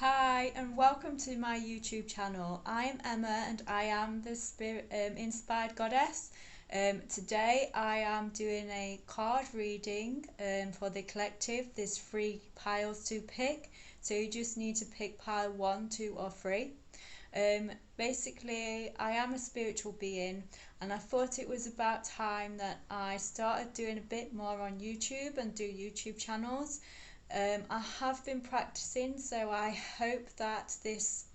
Hi and welcome to my YouTube channel. I am Emma and I am the Spirit Inspired Goddess. Today I am doing a card reading for the collective. There's 3 piles to pick, so you just need to pick pile 1, 2 or 3. Basically, I am a spiritual being and I thought it was about time that I started doing a bit more on YouTube and do YouTube channels. I have been practicing, so I hope that this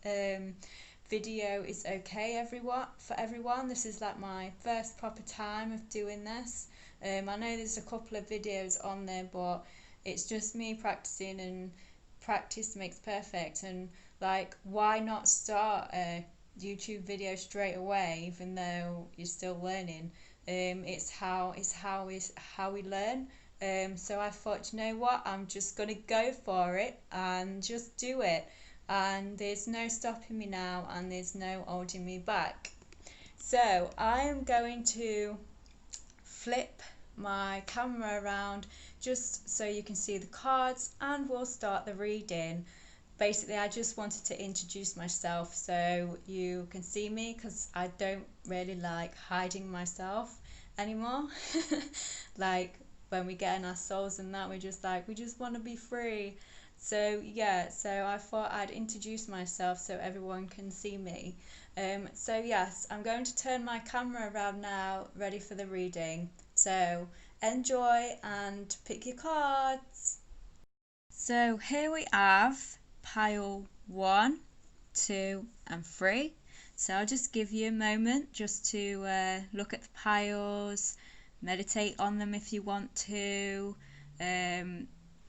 video is okay for everyone. This is like my first proper time of doing this. I know there's a couple of videos on there, but it's just me practicing, and practice makes perfect. And like, why not start a YouTube video straight away, even though you're still learning? It's how we learn. So I thought, you know what, I'm just going to go for it and just do it. And there's no stopping me now, and there's no holding me back. So I am going to flip my camera around just so you can see the cards, and we'll start the reading. Basically, I just wanted to introduce myself so you can see me, because I don't really like hiding myself anymore. Like, when we get in our souls and that, we just want to be free. So yeah, so I thought I'd introduce myself so everyone can see me. So yes, I'm going to turn my camera around now, ready for the reading. So enjoy and pick your cards. So here we have pile 1, 2 and 3. So I'll just give you a moment just to look at the piles, meditate on them if you want to.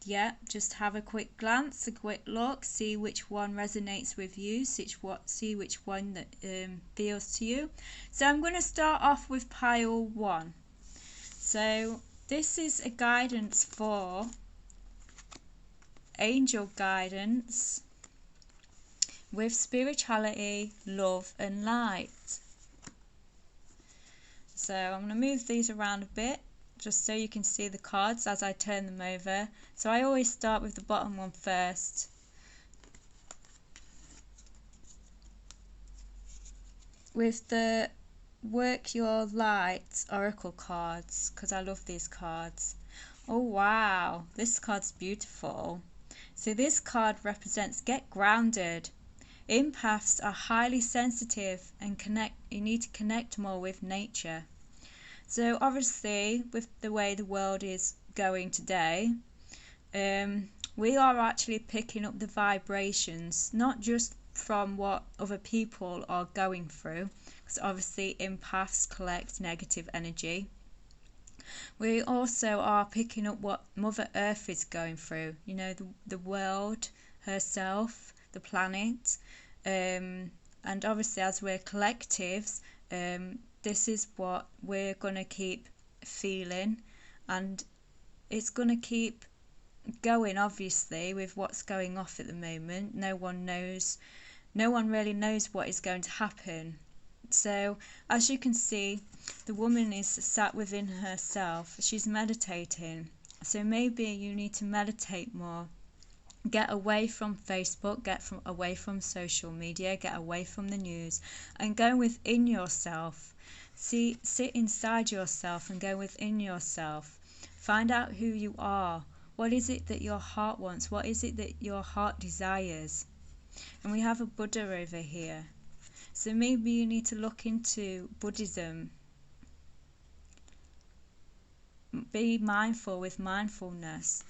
Yeah, just have a quick glance, a quick look, see which one resonates with you, see which one that feels to you. So I'm going to start off with pile 1. So this is a guidance for angel guidance with spirituality, love and light. So I'm going to move these around a bit just so you can see the cards as I turn them over. So I always start with the bottom one first. With the Work Your Light Oracle cards, because I love these cards. Oh wow, this card's beautiful. So this card represents get grounded. Empaths are highly sensitive and you need to connect more with nature. So obviously, with the way the world is going today, we are actually picking up the vibrations, not just from what other people are going through, because obviously empaths collect negative energy. We also are picking up what Mother Earth is going through, you know, the world herself, the planet. And obviously, as we're collectives, this is what we're going to keep feeling, and it's going to keep going, obviously, with what's going off at the moment. No one really knows what is going to happen. So as you can see, the woman is sat within herself. She's meditating. So maybe you need to meditate more. Get away from Facebook, away from social media, get away from the news, and go within yourself. Sit inside yourself and go within yourself. Find out who you are. What is it that your heart wants? What is it that your heart desires? And we have a Buddha over here. So maybe you need to look into Buddhism. Be mindful with mindfulness.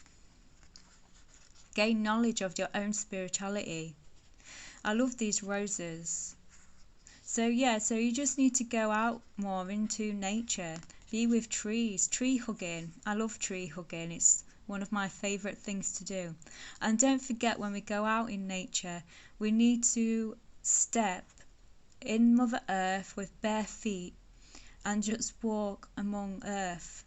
Gain knowledge of your own spirituality. I love these roses. So yeah, so you just need to go out more into nature. Be with trees, tree hugging. I love tree hugging. It's one of my favourite things to do. And don't forget, when we go out in nature, we need to step in Mother Earth with bare feet and just walk among earth.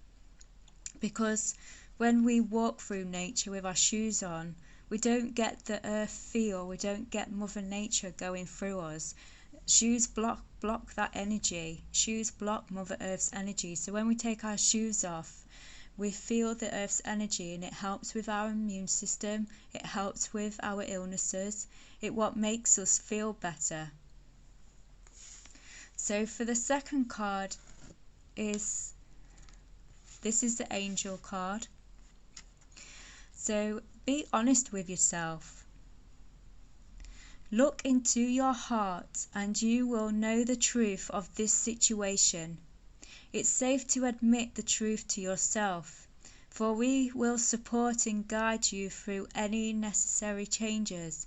Because when we walk through nature with our shoes on, we don't get the earth feel, we don't get Mother Nature going through us. Shoes block that energy. Shoes block Mother Earth's energy. So when we take our shoes off, we feel the earth's energy, and it helps with our immune system, it helps with our illnesses, it what makes us feel better. So for the second card this is the angel card. So be honest with yourself. Look into your heart and you will know the truth of this situation. It's safe to admit the truth to yourself, for we will support and guide you through any necessary changes.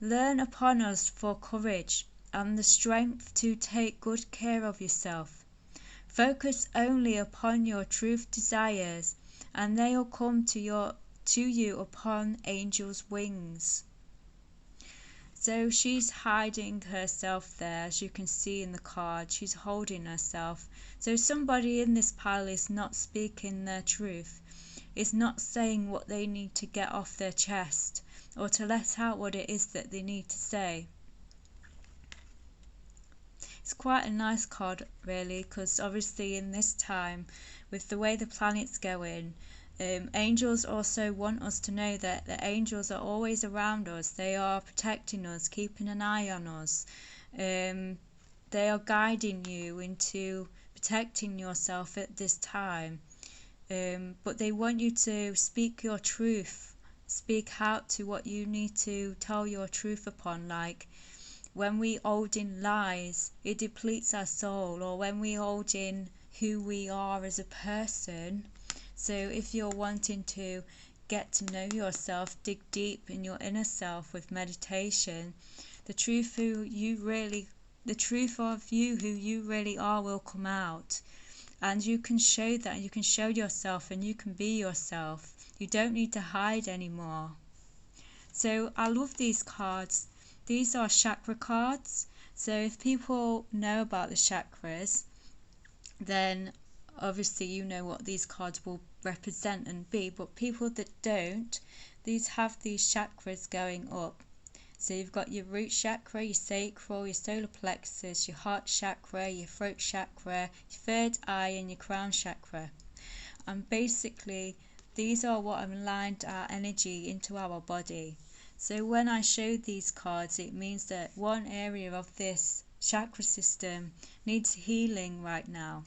Learn upon us for courage and the strength to take good care of yourself. Focus only upon your truth desires, and they'll come to you upon angels' wings. So she's hiding herself there, as you can see in the card. She's holding herself. So somebody in this pile is not speaking their truth, is not saying what they need to get off their chest, or to let out what it is that they need to say. It's quite a nice card really, because obviously in this time, with the way the planet's going, angels also want us to know that the angels are always around us. They are protecting us, keeping an eye on us. They are guiding you into protecting yourself at this time. But they want you to speak your truth. Speak out to what you need to tell your truth upon. Like when we hold in lies, it depletes our soul. Or when we hold in who we are as a person. So if you're wanting to get to know yourself, dig deep in your inner self with meditation, the truth of you who you really are will come out. And you can show that, you can show yourself, and you can be yourself. You don't need to hide anymore. So I love these cards. These are chakra cards. So if people know about the chakras, then obviously you know what these cards will represent and be, but people that don't, these have these chakras going up. So you've got your root chakra, your sacral, your solar plexus, your heart chakra, your throat chakra, your third eye, and your crown chakra. And basically these are what have aligned our energy into our body. So when I show these cards, it means that one area of this chakra system needs healing right now.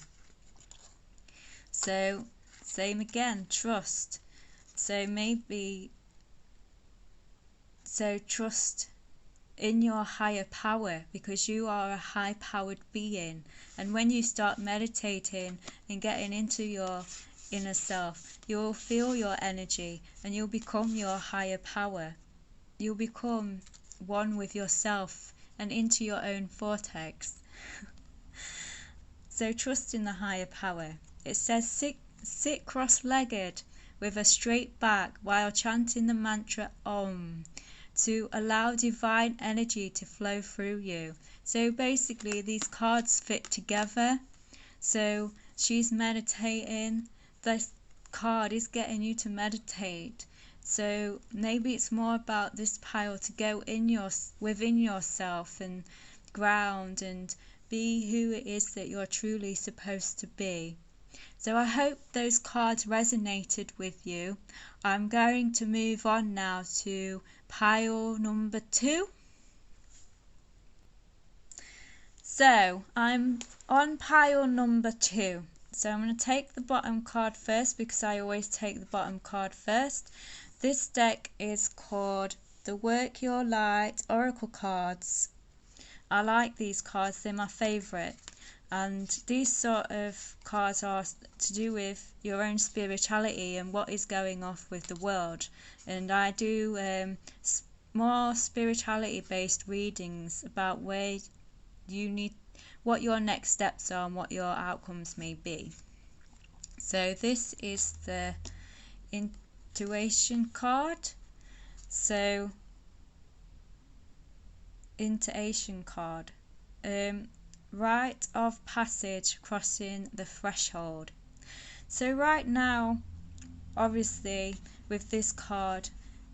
So same again, trust. So trust in your higher power, because you are a high powered being. And when you start meditating and getting into your inner self, you'll feel your energy and you'll become your higher power. You'll become one with yourself and into your own vortex. So trust in the higher power. It says sit cross-legged with a straight back while chanting the mantra Om to allow divine energy to flow through you. So basically these cards fit together. So she's meditating. This card is getting you to meditate. So maybe it's more about this pile to go within yourself and ground and be who it is that you're truly supposed to be. So I hope those cards resonated with you. I'm going to move on now to pile number 2. So I'm on pile number 2. So I'm going to take the bottom card first, because I always take the bottom card first. This deck is called the Work Your Light Oracle cards. I like these cards, they're my favourite. And these sort of cards are to do with your own spirituality and what is going on with the world. And I do more spirituality based readings about where you need, what your next steps are and what your outcomes may be. So this is the intuition card. So intuition card. Rite of passage, crossing the threshold. So right now, obviously with this card,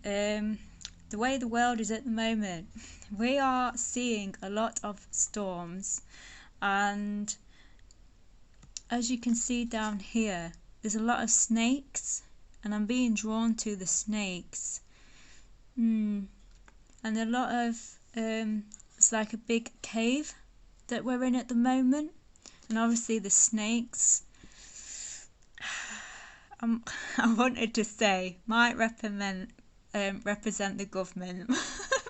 the way the world is at the moment, we are seeing a lot of storms, and as you can see down here, there's a lot of snakes, and I'm being drawn to the snakes. And a lot of it's like a big cave that we're in at the moment, and obviously the snakes I wanted to say might represent the government,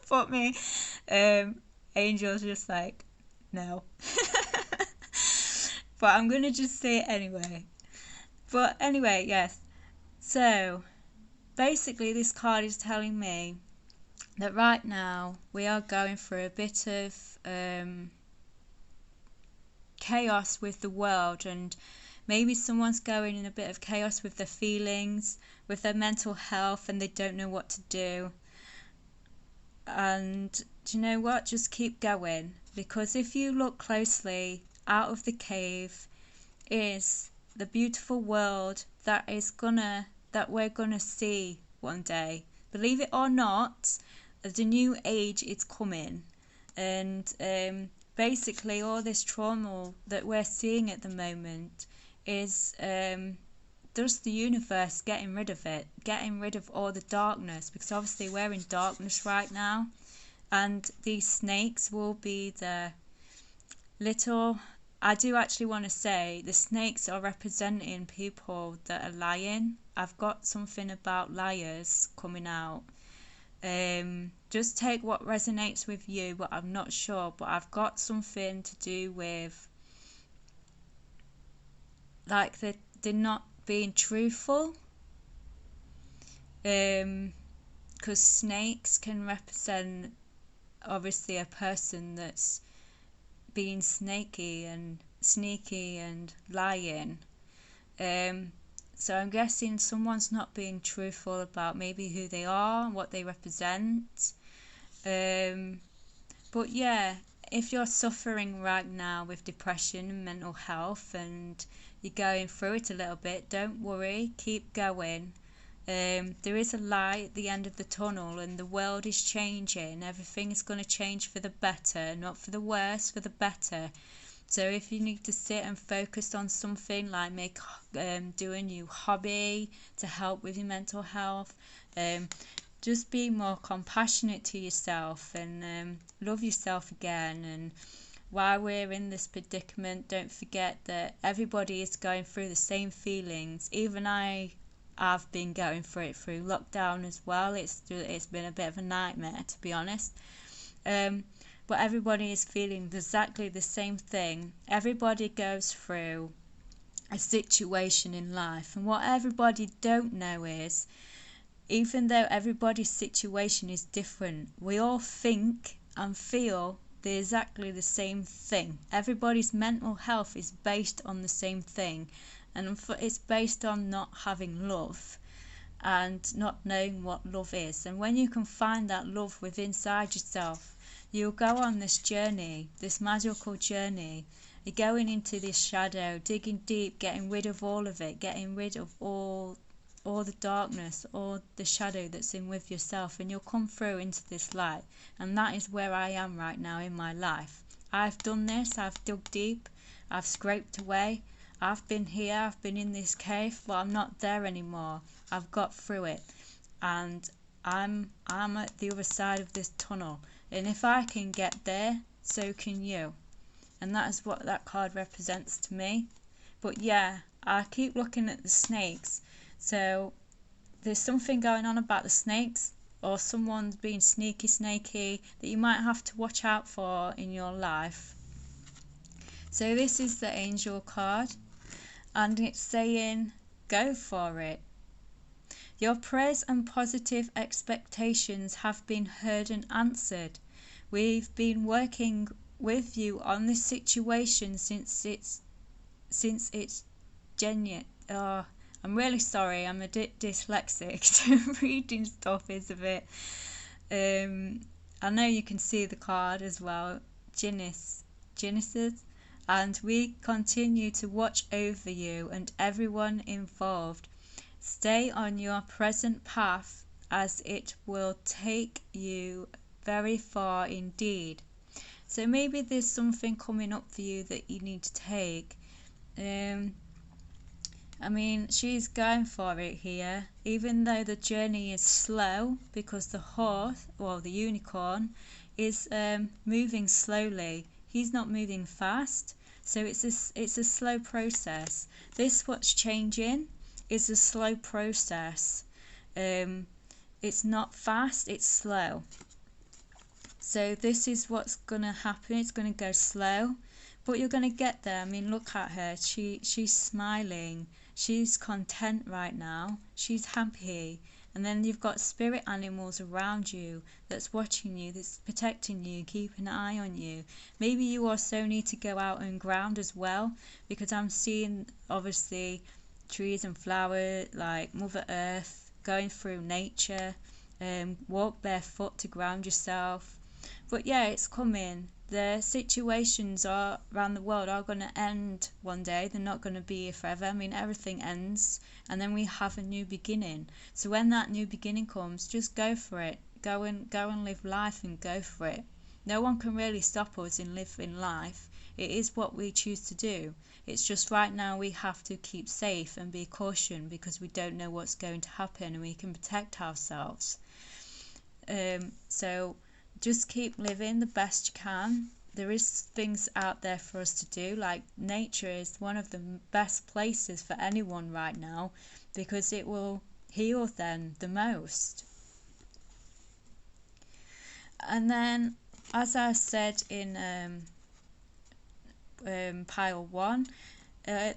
but me Angel's just like no. But I'm gonna just say it anyway. But anyway, yes. So basically this card is telling me that right now we are going through a bit of chaos with the world, and maybe someone's going in a bit of chaos with their feelings, with their mental health, and they don't know what to do. And do you know what? Just keep going, because if you look closely, out of the cave is the beautiful world that we're gonna see one day. Believe it or not, the new age is coming, and basically all this trauma that we're seeing at the moment is just the universe getting rid of it, getting rid of all the darkness, because obviously we're in darkness right now, and these snakes will be the little, I do actually want to say the snakes are representing people that are lying. I've got something about liars coming out. Just take what resonates with you, but I'm not sure, but I've got something to do with like they're not being truthful, because snakes can represent obviously a person that's being snaky and sneaky and lying. So I'm guessing someone's not being truthful about maybe who they are and what they represent. But yeah, if you're suffering right now with depression and mental health and you're going through it a little bit, don't worry, keep going. There is a light at the end of the tunnel, and the world is changing. Everything is going to change for the better, not for the worse, for the better. So if you need to sit and focus on something like do a new hobby to help with your mental health, just be more compassionate to yourself and love yourself again. And while we're in this predicament, don't forget that everybody is going through the same feelings. Even I've been going through it through lockdown as well. It's been a bit of a nightmare, to be honest. But everybody is feeling exactly the same thing. Everybody goes through a situation in life, and what everybody don't know is, even though everybody's situation is different, we all think and feel exactly the same thing. Everybody's mental health is based on the same thing, and it's based on not having love and not knowing what love is. And when you can find that love within inside yourself, you'll go on this journey, this magical journey. You're going into this shadow, digging deep, getting rid of all of it, getting rid of all the darkness, all the shadow that's in with yourself, and you'll come through into this light. And that is where I am right now in my life. I've done this, I've dug deep, I've scraped away, I've been here, I've been in this cave, but I'm not there anymore. I've got through it, and I'm at the other side of this tunnel. And if I can get there, so can you. And that is what that card represents to me. But yeah, I keep looking at the snakes. So there's something going on about the snakes, or someone's being snaky that you might have to watch out for in your life. So this is the angel card, and it's saying, go for it. Your prayers and positive expectations have been heard and answered. We've been working with you on this situation since it's genuine. I'm really sorry, I'm a bit dyslexic, so reading stuff is a bit... I know you can see the card as well, Genesis, and we continue to watch over you and everyone involved. Stay on your present path, as it will take you very far indeed. So maybe there's something coming up for you that you need to take. I mean, she's going for it here, even though the journey is slow because the horse, well, the unicorn, is moving slowly. He's not moving fast, so it's a slow process. This what's changing is a slow process. It's not fast, it's slow. So this is what's gonna happen. It's gonna go slow, but you're gonna get there. I mean, look at her. She's smiling. She's content right now. She's happy. And then you've got spirit animals around you that's watching you, that's protecting you, keeping an eye on you. Maybe you also need to go out and ground as well, because I'm seeing obviously trees and flowers like Mother Earth, going through nature. Walk barefoot to ground yourself. But yeah, it's coming. The situations are around the world are going to end one day. They're not going to be here forever. I mean, everything ends, and then we have a new beginning. So when that new beginning comes, just go for it. Go and live life and go for it. No one can really stop us in living life. It is what we choose to do. It's just right now we have to keep safe and be cautious because we don't know what's going to happen, and we can protect ourselves. So just keep living the best you can. There is things out there for us to do, like nature is one of the best places for anyone right now because it will heal them the most. And then, as I said in pile 1,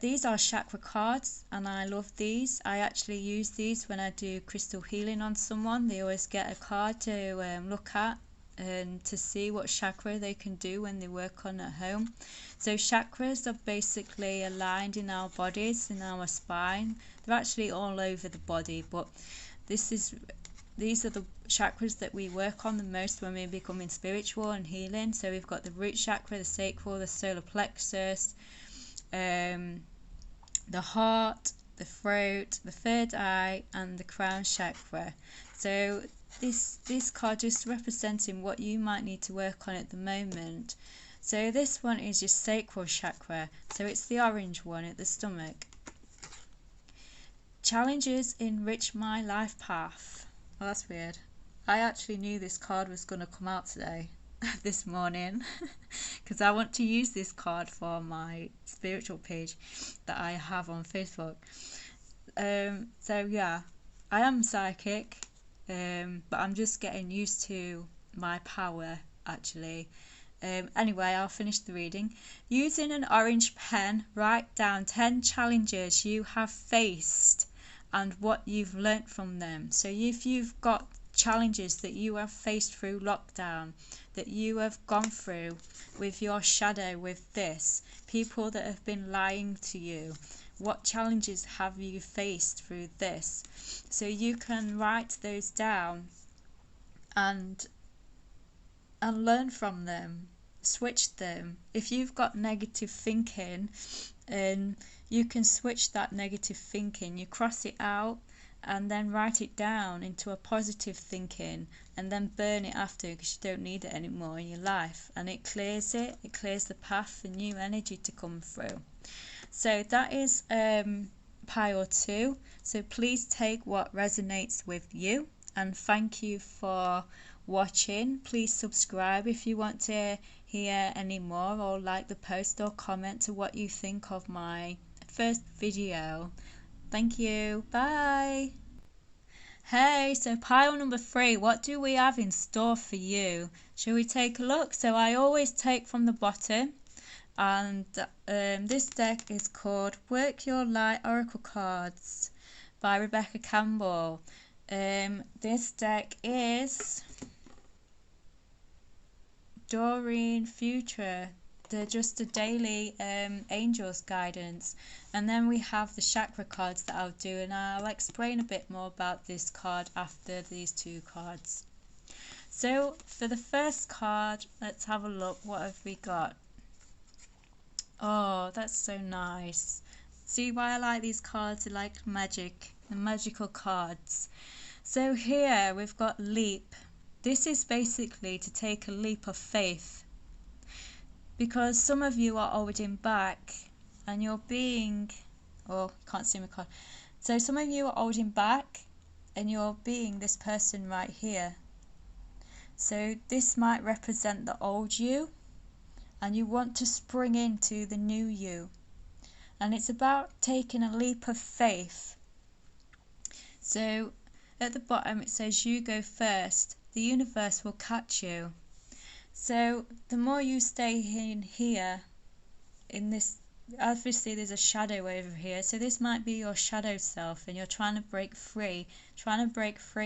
these are chakra cards, and I love these. I actually use these when I do crystal healing on someone. They always get a card to look at and to see what chakra they can do when they work on at home. So chakras are basically aligned in our bodies, in our spine. They're actually all over the body, but these are the chakras that we work on the most when we're becoming spiritual and healing. So we've got the root chakra, the sacral, the solar plexus, the heart, the throat, the third eye, and the crown chakra. So this card just representing what you might need to work on at the moment. So this one is your sacral chakra, so it's the orange one at the stomach. Challenges enrich my life path. Oh, that's weird. I actually knew this card was going to come out today, this morning, because I want to use this card for my spiritual page that I have on Facebook. So yeah, I am psychic. But I'm just getting used to my power actually. Anyway, I'll finish the reading. Using an orange pen, write down 10 challenges you have faced and what you've learnt from them. So if you've got challenges that you have faced through lockdown, that you have gone through with your shadow, with this, people that have been lying to you, what challenges have you faced through this? So you can write those down and learn from them, switch them. If you've got negative thinking, you can switch that negative thinking. You cross it out and then write it down into a positive thinking, and then burn it after because you don't need it anymore in your life, and it clears the path for new energy to come through. So that is pile 2. So please take what resonates with you, and thank you for watching. Please subscribe if you want to hear any more, or like the post or comment to what you think of my first video. Thank you. Bye. Hey, so pile number 3, what do we have in store for you? Shall we take a look? So I always take from the bottom. And this deck is called Work Your Light Oracle Cards by Rebecca Campbell. This deck is Doreen Future. They're just a daily angels guidance. And then we have the chakra cards that I'll do, and I'll explain a bit more about this card after these 2 cards. So for the first card, let's have a look. What have we got? Oh, that's so nice. See why I like these cards? They're like magic, the magical cards. So here we've got leap. This is basically to take a leap of faith, because some of you are holding back and you're being Oh, can't see my card. So some of you are holding back and you're being this person right here. So this might represent the old you, and you want to spring into the new you. And it's about taking a leap of faith. So at the bottom it says you go first. The universe will catch you. So the more you stay in here, in this, obviously there's a shadow over here, so this might be your shadow self and you're trying to break free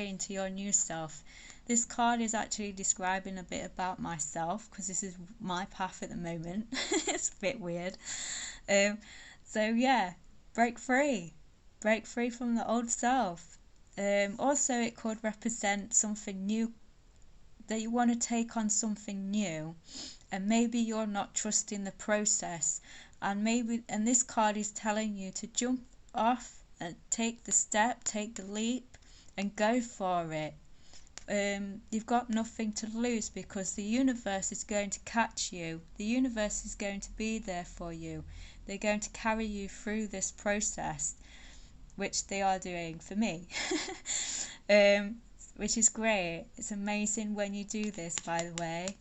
into your new self. This card is actually describing a bit about myself because this is my path at the moment. It's a bit weird. So yeah, break free from the old self. Also it could represent something new, that you want to take on something new, and maybe you're not trusting the process, and this card is telling you to jump off and take the step, take the leap and go for it. You've got nothing to lose because the universe is going to catch you. The universe is going to be there for you. They're going to carry you through this process, which they are doing for me. Which is great. It's amazing when you do this, by the way.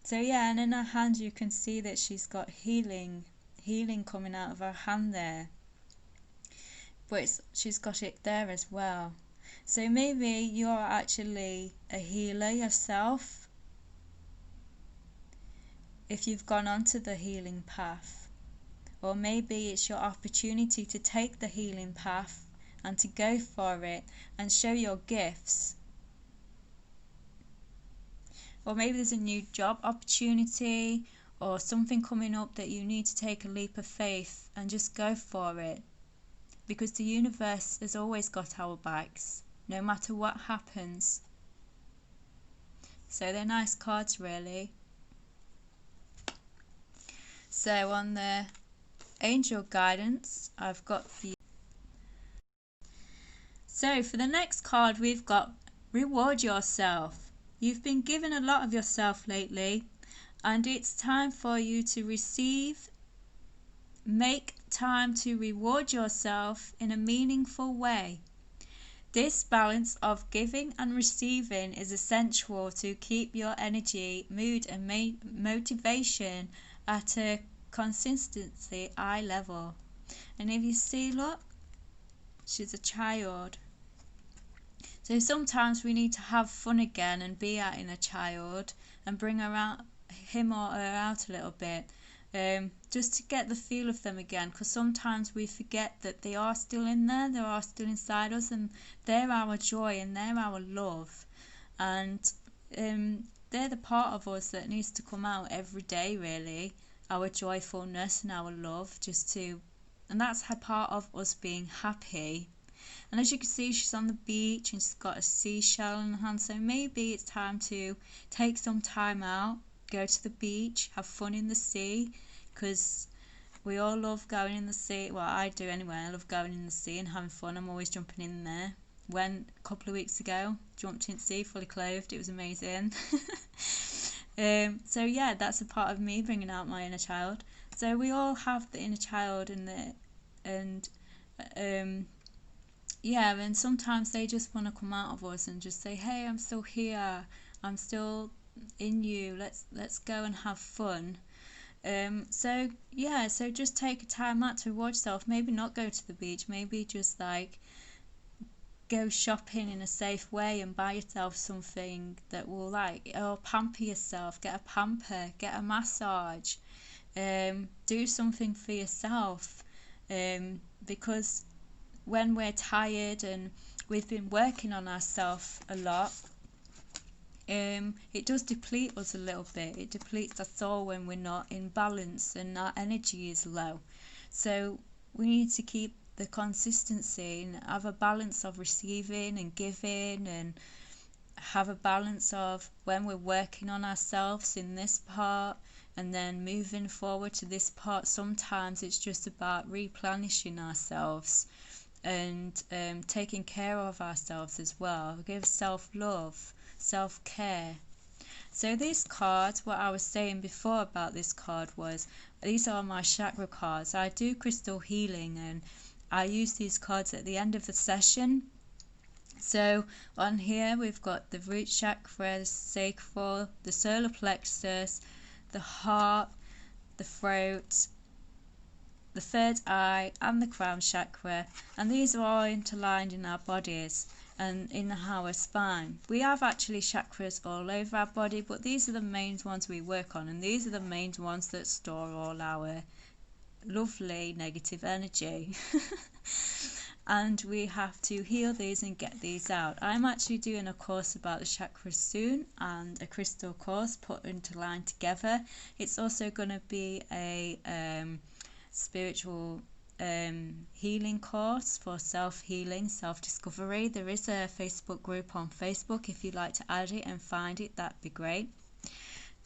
So yeah, and in her hand you can see that she's got healing coming out of her hand there, but she's got it there as well. So maybe you're actually a healer yourself if you've gone onto the healing path, or maybe it's your opportunity to take the healing path and to go for it and show your gifts. Or maybe there's a new job opportunity or something coming up that you need to take a leap of faith and just go for it, because the universe has always got our backs no matter what happens. So they're nice cards, really. So on the angel guidance, I've got the... So for the next card, we've got reward yourself. You've been given a lot of yourself lately, and it's time for you to receive. Make time to reward yourself in a meaningful way. This balance of giving and receiving is essential to keep your energy, mood and motivation at a consistency high level. And if you see, look, she's a child. So sometimes we need to have fun again and be our inner child and bring him or her out a little bit, just to get the feel of them again, because sometimes we forget that they are still in there, they are still inside us, and they're our joy and they're our love, and they're the part of us that needs to come out every day, really, our joyfulness and our love, and that's a part of us being happy. And as you can see, she's on the beach and she's got a seashell in her hand, so maybe it's time to take some time out, go to the beach, have fun in the sea, because we all love going in the sea. Well, I do anyway. I love going in the sea and having fun. I'm always jumping in there. Went a couple of weeks ago, jumped in the sea fully clothed. It was amazing. So yeah, that's a part of me bringing out my inner child. So we all have the inner child and sometimes they just want to come out of us and just say, hey, I'm still here, I'm still in you, let's go and have fun. So just take a time out to reward yourself. Maybe not go to the beach, maybe just like go shopping in a safe way and buy yourself something that will or pamper yourself, get a pamper, get a massage, do something for yourself, because when we're tired and we've been working on ourselves a lot, it does deplete us a little bit. It depletes our soul when we're not in balance and our energy is low. So we need to keep the consistency and have a balance of receiving and giving, and have a balance of when we're working on ourselves in this part and then moving forward to this part. Sometimes it's just about replenishing ourselves and taking care of ourselves as well. Give self-love, self-care. So this card, what I was saying before about this card was, these are my chakra cards. I do crystal healing and I use these cards at the end of the session. So on here we've got the root chakra, the sacral, the solar plexus, the heart, the throat, the third eye and the crown chakra, and these are all interlined in our bodies and in our spine. We have actually chakras all over our body, but these are the main ones we work on, and these are the main ones that store all our lovely negative energy. And we have to heal these and get these out. I'm actually doing a course about the chakras soon, and a crystal course put into line together. It's also going to be a spiritual healing course for self-healing, self-discovery. There is a Facebook group on Facebook. If you'd like to add it and find it, that'd be great.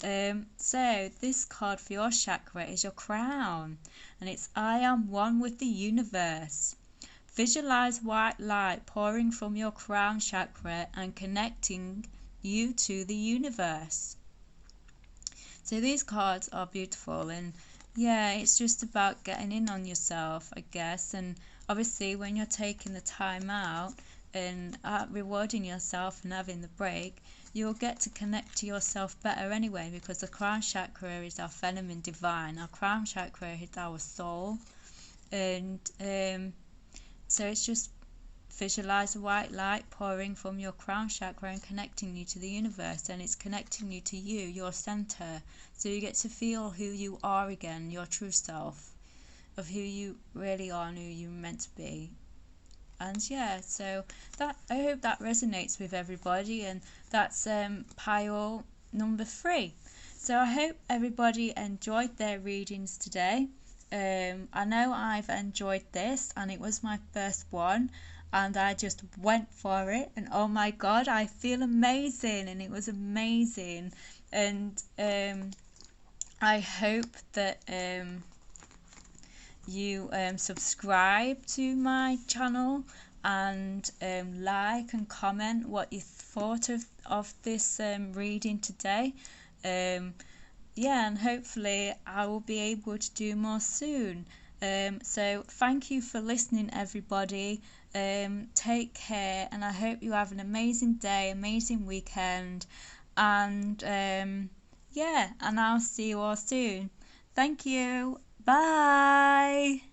So this card for your chakra is your crown, and it's I am one with the universe. Visualize white light pouring from your crown chakra and connecting you to the universe. So these cards are beautiful, and yeah, it's just about getting in on yourself, I guess. And obviously when you're taking the time out and rewarding yourself and having the break, you'll get to connect to yourself better anyway, because the crown chakra is our feminine divine. Our crown chakra is our soul. And so it's just visualize a white light pouring from your crown chakra and connecting you to the universe, and it's connecting you to you, your center, so you get to feel who you are again, your true self, of who you really are and who you're meant to be. And yeah, so that, I hope that resonates with everybody, and that's pile number 3. So I hope everybody enjoyed their readings today. I know I've enjoyed this, and it was my first one, and I just went for it, and oh my god, I feel amazing, and it was amazing. And I hope that you subscribe to my channel and like and comment what you thought of this reading today. Yeah, and hopefully I will be able to do more soon. So thank you for listening, everybody. Take care, and I hope you have an amazing day, amazing weekend, and yeah, and I'll see you all soon. Thank you. Bye.